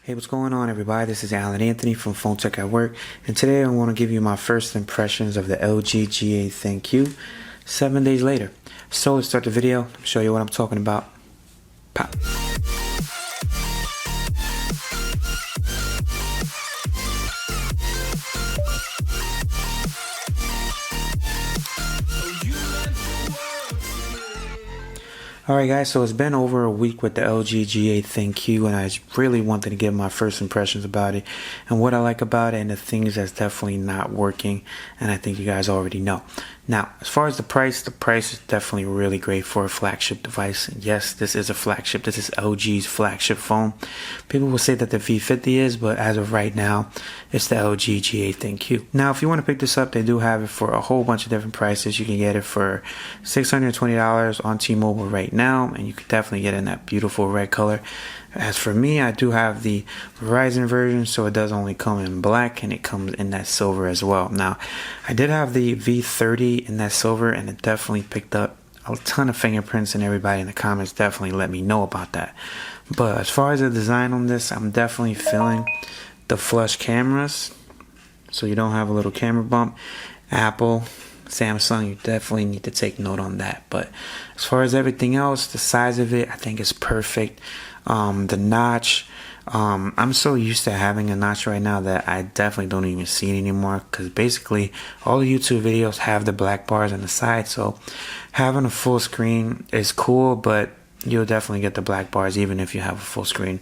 Hey, what's going on, everybody? This is Alan Anthony from Phone Tech at Work, and today I want to give you my first impressions of the LG G8 ThinQ 7 days later. So let's start the video, show you what I'm talking about. Pop. Alright guys, so it's been over a week with the LG G8 ThinQ, and I really wanted to give my first impressions about it and what I like about it and the things that's definitely not working, and I think you guys already know. Now, as far as the price is definitely really great for a flagship device. Yes, this is a flagship. This is LG's flagship phone. People will say that the V50 is, but as of right now, it's the LG G8 ThinQ. Now, if you want to pick this up, they do have it for a whole bunch of different prices. You can get it for $620 on T-Mobile right now, and you could definitely get it in that beautiful red color. As for me, I do have the Verizon version, so it does only come in black, and it comes in that silver as well. Now, I did have the V30 in that silver, and it definitely picked up a ton of fingerprints, and everybody in the comments definitely let me know about that. But as far as the design on this, I'm definitely feeling the flush cameras, so you don't have a little camera bump. Apple, Samsung, you definitely need to take note on that. But as far as everything else, the size of it, I think is perfect. The notch, I'm so used to having a notch right now that I definitely don't even see it anymore, because basically all the YouTube videos have the black bars on the side. So having a full screen is cool, but you'll definitely get the black bars even if you have a full screen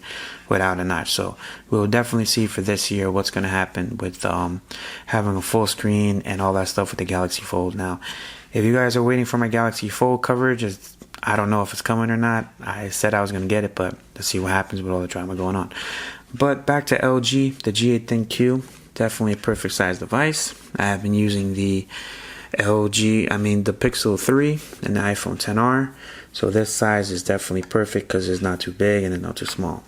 without a notch. So we'll definitely see for this year what's going to happen with having a full screen and all that stuff with the Galaxy Fold. Now, if you guys are waiting for my Galaxy Fold coverage, I don't know if it's coming or not. I said I was going to get it, but let's see what happens with all the drama going on. But back to LG, the G8 ThinQ, definitely a perfect size device. I have been using the the Pixel 3 and the iPhone XR. So this size is definitely perfect because it's not too big and it's not too small.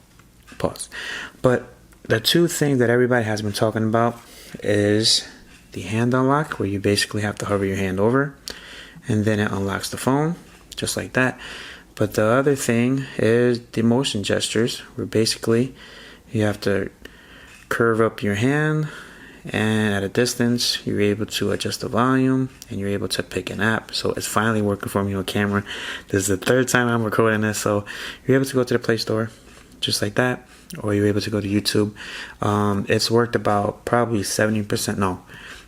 Pause. But the two things that everybody has been talking about is the hand unlock, where you basically have to hover your hand over and then it unlocks the phone, just like that. But the other thing is the motion gestures, where basically you have to curve up your hand, and at a distance you're able to adjust the volume and you're able to pick an app. So it's finally working for me on camera. This is the third time I'm recording this. So you're able to go to the Play Store just like that, or you're able to go to YouTube. It's worked about probably 70%. No,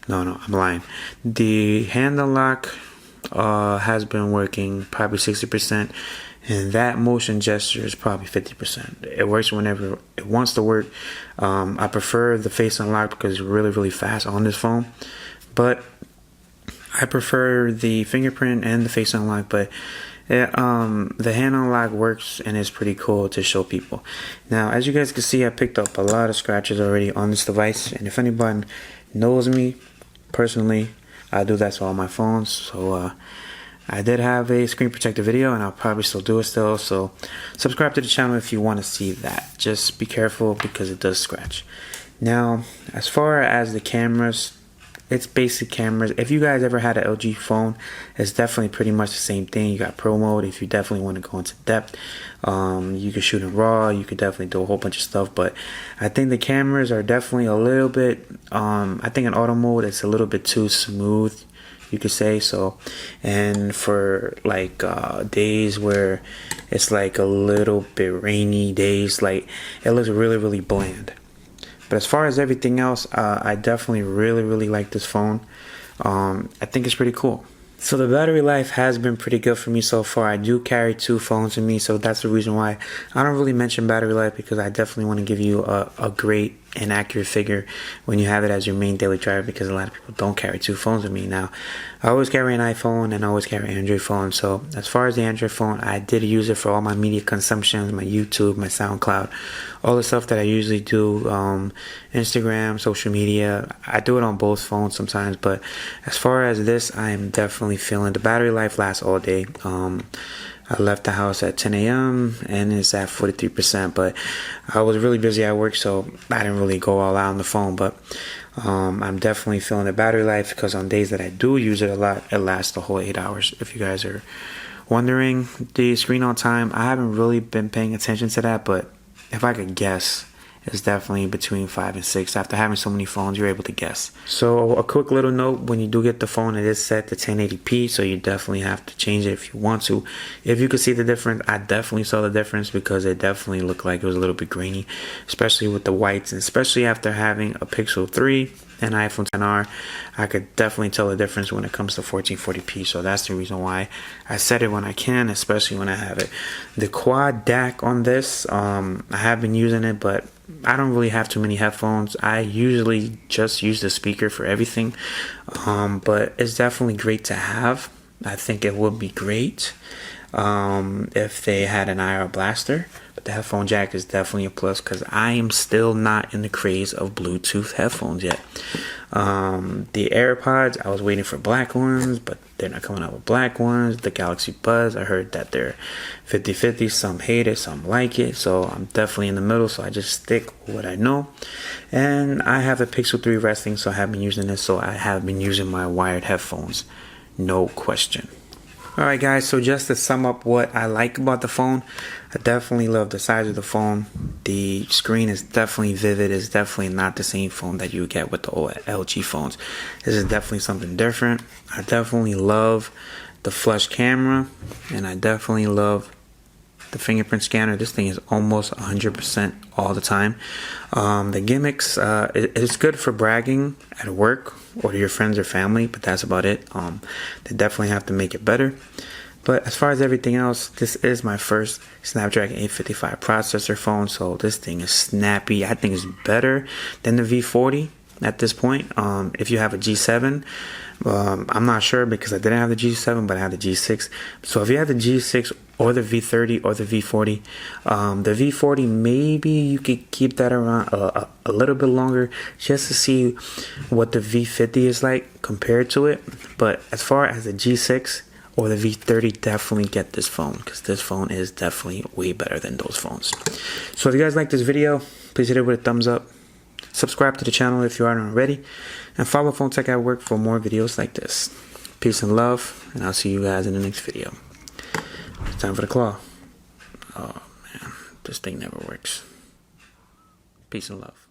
I'm lying. The hand unlock has been working probably 60%, and that motion gesture is probably 50%. It works whenever it wants to work. I prefer the face unlock because it's really, really fast on this phone, but I prefer the fingerprint and the face unlock. But the hand unlock works and is pretty cool to show people. Now, as you guys can see, I picked up a lot of scratches already on this device, and if anybody knows me personally, I do that to all my phones. So I did have a screen protector video, and I'll probably still do it still. So subscribe to the channel if you want to see that. Just be careful because it does scratch. Now, as far as the cameras, it's basic cameras. If you guys ever had an LG phone, it's definitely pretty much the same thing. You got Pro mode if you definitely want to go into depth. You can shoot in RAW. You could definitely do a whole bunch of stuff. But I think the cameras are definitely a little bit, I think in auto mode it's a little bit too smooth, you could say. So, and for like days where it's like a little bit rainy days, like it looks really, really bland. But as far as everything else, I definitely really like this phone. I think it's pretty cool. So the battery life has been pretty good for me so far. I do carry two phones with me, so that's the reason why I don't really mention battery life, because I definitely want to give you a great and accurate figure when you have it as your main daily driver, because a lot of people don't carry two phones with me. Now, I always carry an iPhone and I always carry an Android phone. So as far as the Android phone, I did use it for all my media consumption, my YouTube, my SoundCloud, all the stuff that I usually do, Instagram, social media. I do it on both phones sometimes, but as far as this, I am definitely feeling the battery life lasts all day. I left the house at 10 a.m. and it's at 43%, but I was really busy at work, so I didn't really go all out on the phone. But I'm definitely feeling the battery life, because on days that I do use it a lot, it lasts the whole 8 hours. If you guys are wondering, the screen on time, I haven't really been paying attention to that, but if I could guess, is definitely between 5 and 6. After having so many phones, you're able to guess. So a quick little note, when you do get the phone, it is set to 1080p, so you definitely have to change it if you want to. If you could see the difference, I definitely saw the difference because it definitely looked like it was a little bit grainy, especially with the whites, and especially after having a Pixel 3 and iPhone XR, I could definitely tell the difference when it comes to 1440p. So that's the reason why I set it when I can, especially when I have it. The quad DAC on this, I have been using it, but I don't really have too many headphones. I usually just use the speaker for everything, but it's definitely great to have. I think it would be great if they had an IR blaster, but the headphone jack is definitely a plus because I am still not in the craze of Bluetooth headphones yet. The AirPods, I was waiting for black ones, but they're not coming out with black ones. The Galaxy Buds, I heard that they're 50-50. Some hate it, some like it, so I'm definitely in the middle, so I just stick with what I know. And I have a Pixel 3 resting, so I have been using this, so I have been using my wired headphones, no question. Alright guys, so just to sum up what I like about the phone, I definitely love the size of the phone. The screen is definitely vivid. It's definitely not the same phone that you get with the old LG phones. This is definitely something different. I definitely love the flush camera, and I definitely love the fingerprint scanner. This thing is almost 100% all the time. The gimmicks, it's good for bragging at work or to your friends or family, but that's about it. They definitely have to make it better. But as far as everything else, this is my first Snapdragon 855 processor phone, so this thing is snappy. I think it's better than the V40 at this point. If you have a G7, I'm not sure because I didn't have the G7, but I have the G6. So if you have the G6 or the V30 or the V40, the V40, maybe you could keep that around a little bit longer just to see what the V50 is like compared to it. But as far as the G6 or the V30, definitely get this phone because this phone is definitely way better than those phones. So if you guys like this video, please hit it with a thumbs up. Subscribe to the channel if you aren't already, and follow Phone Tech at Work for more videos like this. Peace and love, and I'll see you guys in the next video. It's time for the claw. Oh man, this thing never works. Peace and love.